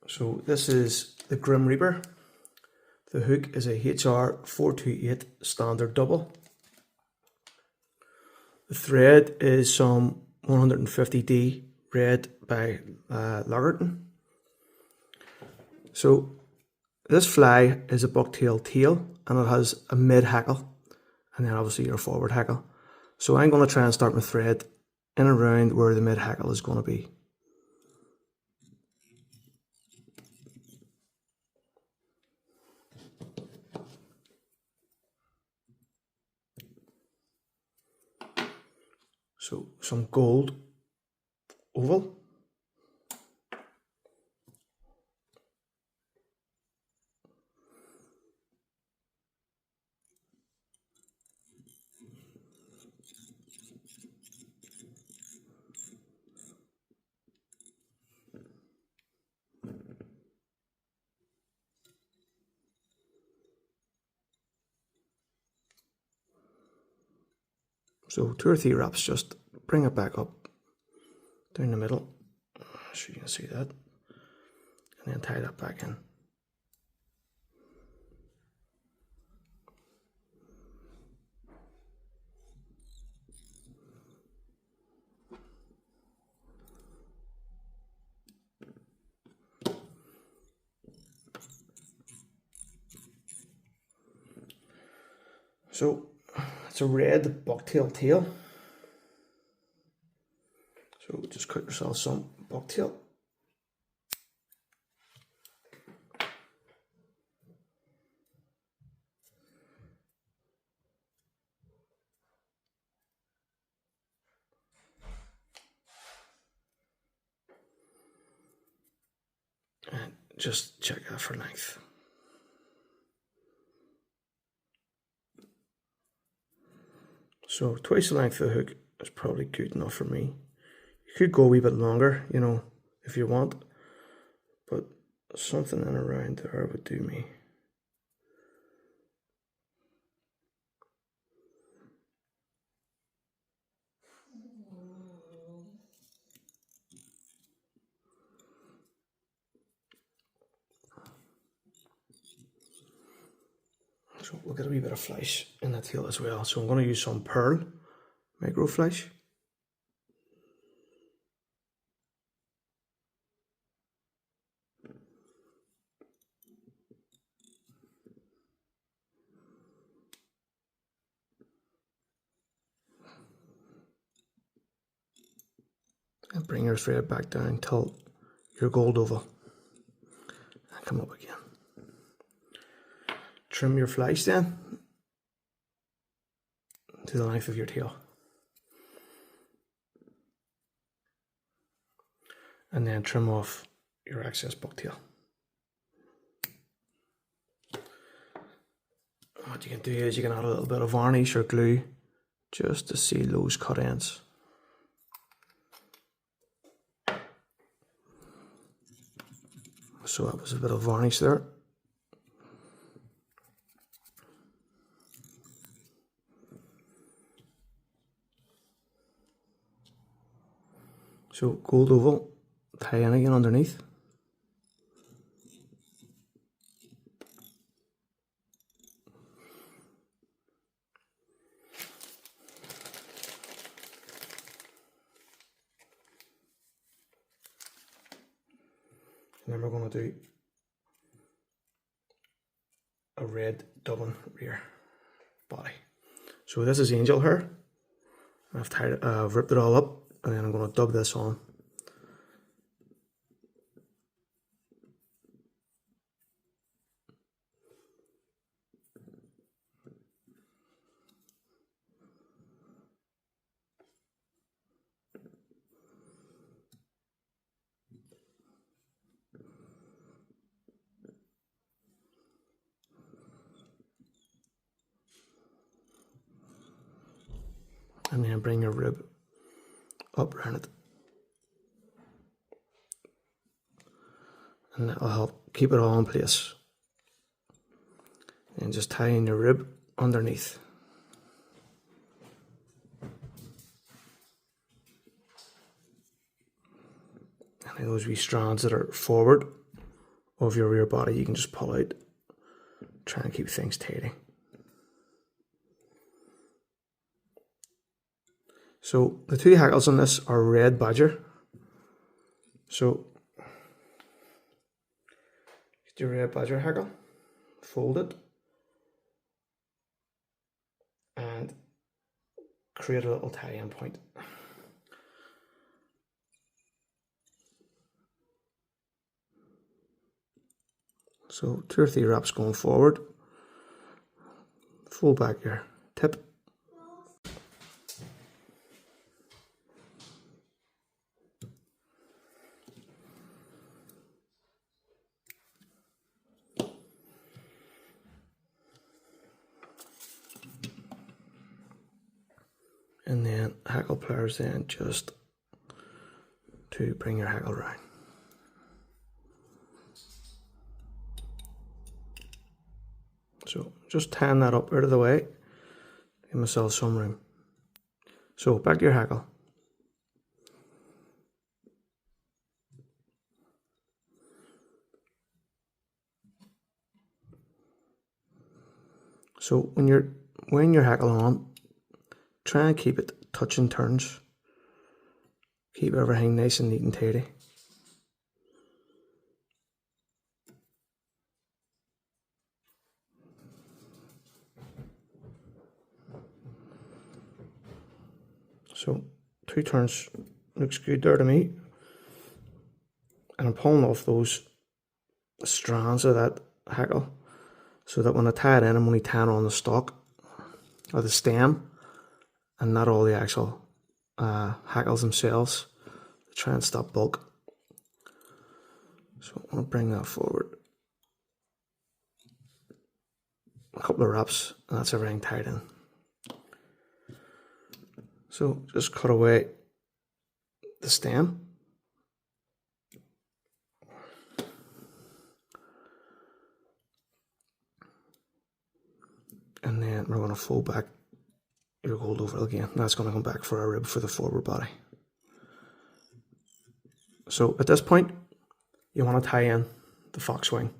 So this is the Grim Reaper. The hook is a HR 428 standard double. The thread is some 150D red by Lagerton. So this fly is a bucktail tail and it has a mid hackle and then obviously your forward hackle. So I'm going to try and start my thread in around where the mid hackle is going to be. So some gold oval. So 2 or 3 wraps, just bring it back up down the middle, so you can see that, and then tie that back in. So it's a red bucktail tail. So just cut yourself some bucktail. And just check that for length. So twice the length of the hook is probably good enough for me. You could go a wee bit longer, you know, if you want, but something in around there would do me. So we'll get a wee bit of flash in the tail as well. So I'm going to use some pearl micro flash. And bring your thread back down till your gold oval. And come up again. Trim your flash then to the length of your tail. And then trim off your excess bucktail. What you can do is you can add a little bit of varnish or glue just to seal those cut ends. So that was a bit of varnish there. So gold oval, tie in again underneath. And then we're going to do a red dubbing rear body. So this is angel hair. I've ripped it all up, and then I'm going to dub this on. And then bring your rib up around it. And that will help keep it all in place. And just tie in your rib underneath. And those wee strands that are forward, of your rear body you can just pull out, try and keep things tidy. So the two hackles on this are red badger. So get your red badger hackle, fold it, and create a little tie-in point. So 2 or 3 wraps going forward, fold back your tip, and then hackle pliers then just to bring your hackle round. So just tying that up out of the way, give myself some room. So back to your hackle. So when you're weighing your hackle on, try and keep it touching turns. Keep everything nice and neat and tidy. So 2 turns looks good there to me. And I'm pulling off those strands of that hackle so that when I tie it in, I'm only tying on the stalk or the stem and not all the actual hackles themselves to try and stop bulk. So I'm going to bring that forward. A couple of wraps and that's everything tied in. So just cut away the stem. And then we're going to fold back your gold over again. That's going to come back for our rib for the forward body. So at this point, you want to tie in the fox wing.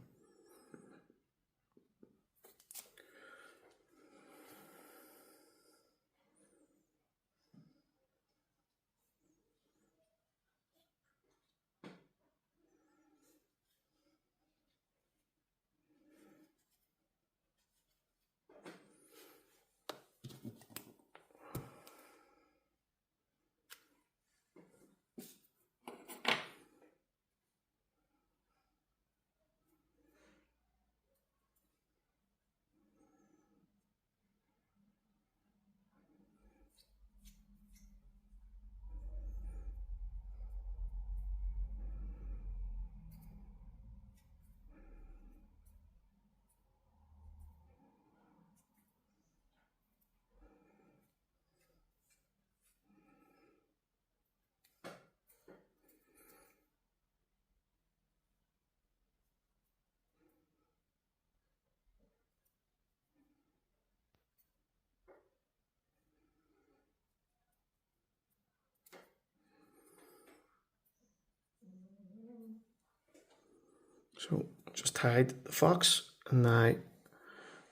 So just tied the fox and now,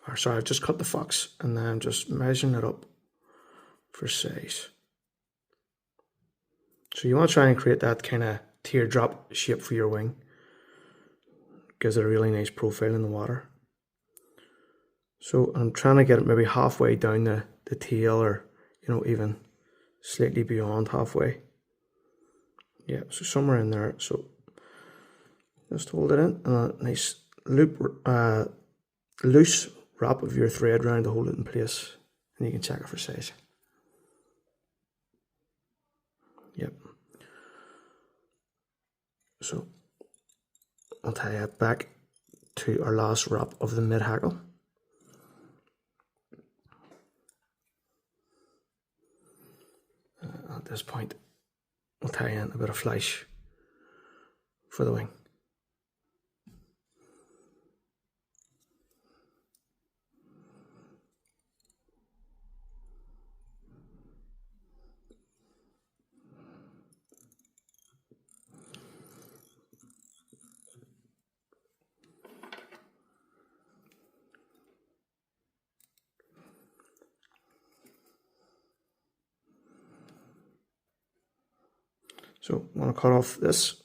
or sorry, I've just cut the fox and now I'm just measuring it up for size. So you want to try and create that kind of teardrop shape for your wing. Gives it a really nice profile in the water. So I'm trying to get it maybe halfway down the tail, or even slightly beyond halfway. Yeah, so somewhere in there. So just hold it in and a nice loop, loose wrap of your thread around to hold it in place, and you can check it for size. Yep. So I'll tie it back to our last wrap of the mid hackle. At this point, we'll tie in a bit of flesh for the wing. So I'm going to cut off this.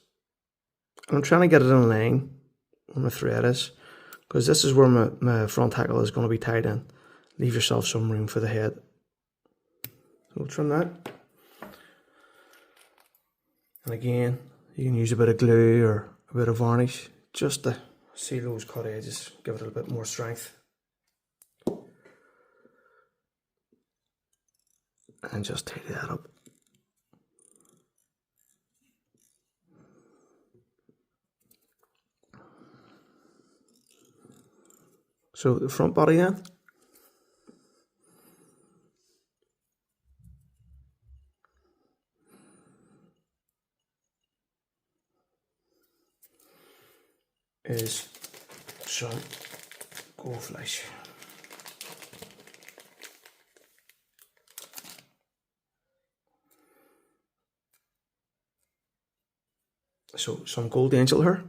I'm trying to get it in line where my thread is, because this is where my front hackle is going to be tied in. Leave yourself some room for the head. So we'll trim that. And again, you can use a bit of glue or a bit of varnish just to seal those cut edges, give it a little bit more strength. And just tidy that up. So the front body then. Is some gold flesh. So some gold angel hair,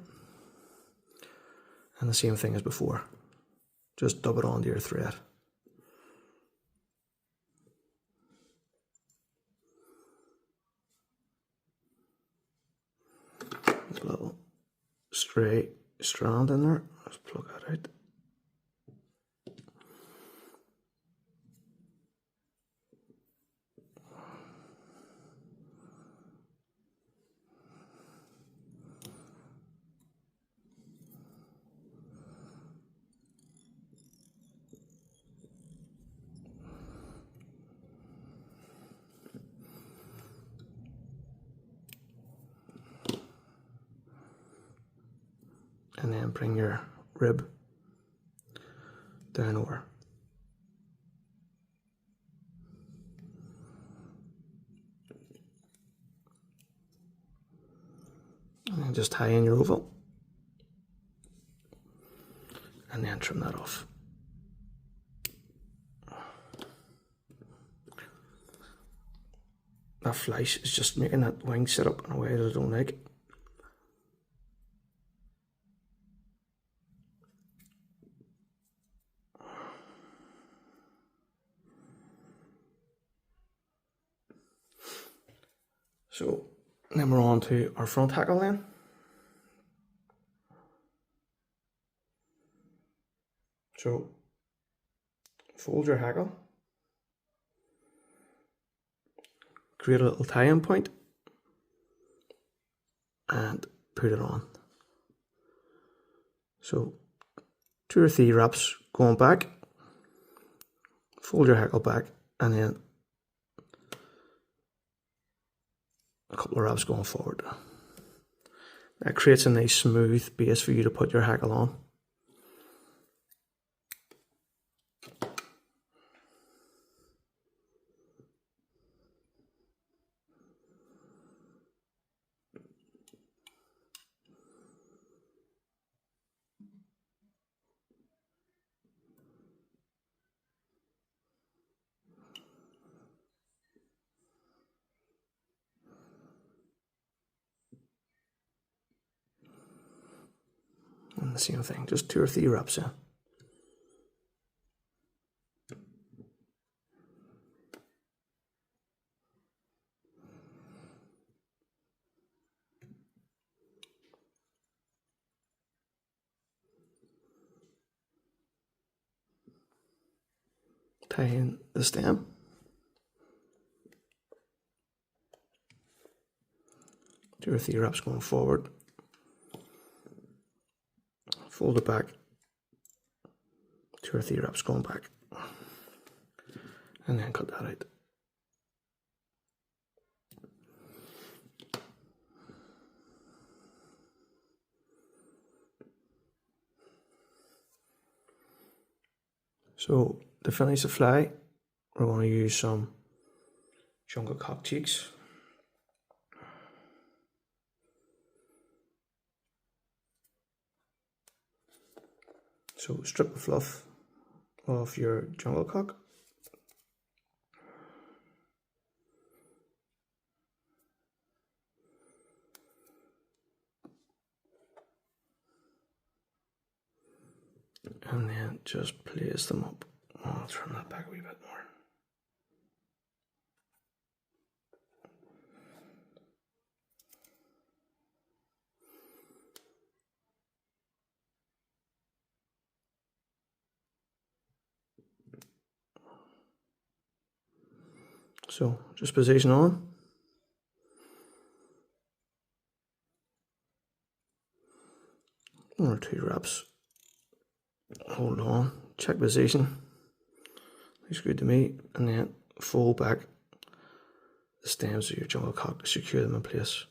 and the same thing as before. Just dub it onto your thread. A little stray strand in there. Let's plug that out. And then bring your rib down over. And then just tie in your oval. And then trim that off. That flesh is just making that wing sit up in a way that I don't like. So then we're on to our front hackle then. So fold your hackle, create a little tie-in point, and put it on. So 2 or 3 wraps going back, fold your hackle back, and then a couple of wraps going forward. That creates a nice smooth base for you to put your hackle on. And the same thing, just 2 or 3 wraps in. Tie in the stem. Two or 3 wraps going forward. Fold it back. 2 or 3 wraps going back. And then cut that out. So to finish the fly, we're going to use some jungle cock cheeks. So strip the fluff off your jungle cock. And then just place them up. I'll turn that back a wee bit more. So just position on. One or two wraps. Hold on, check position. Looks good to me, and then fold back the stems of your jungle cock to secure them in place.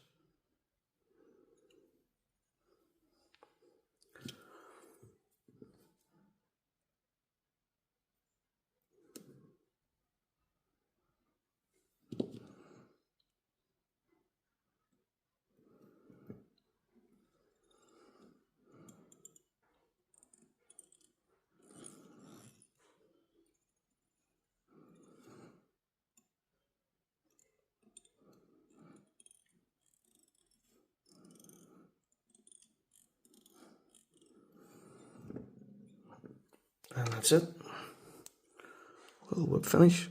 And that's it. Little whip finish.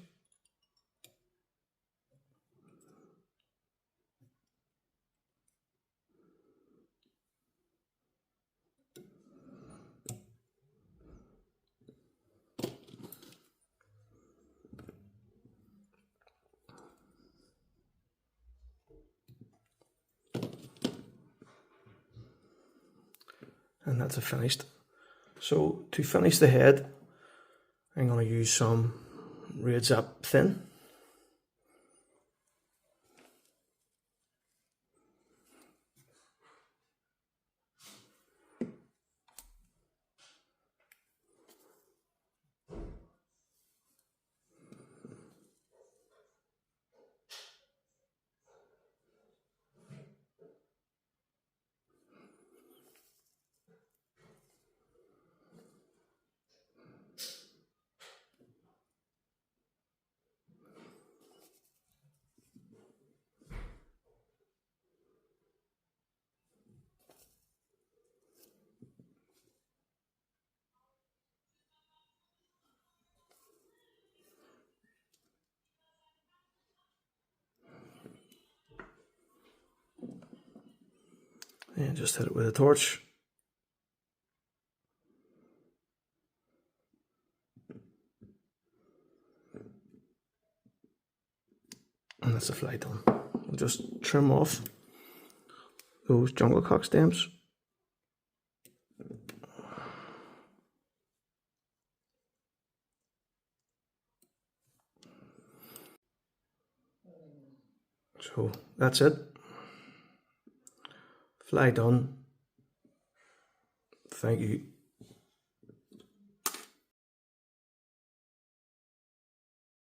And that's it finished. So to finish the head, I'm going to use some Red Zap Thin. And just hit it with a torch. And that's the fly done. We'll just trim off those jungle cock stems. So that's it. Fly done. Thank you.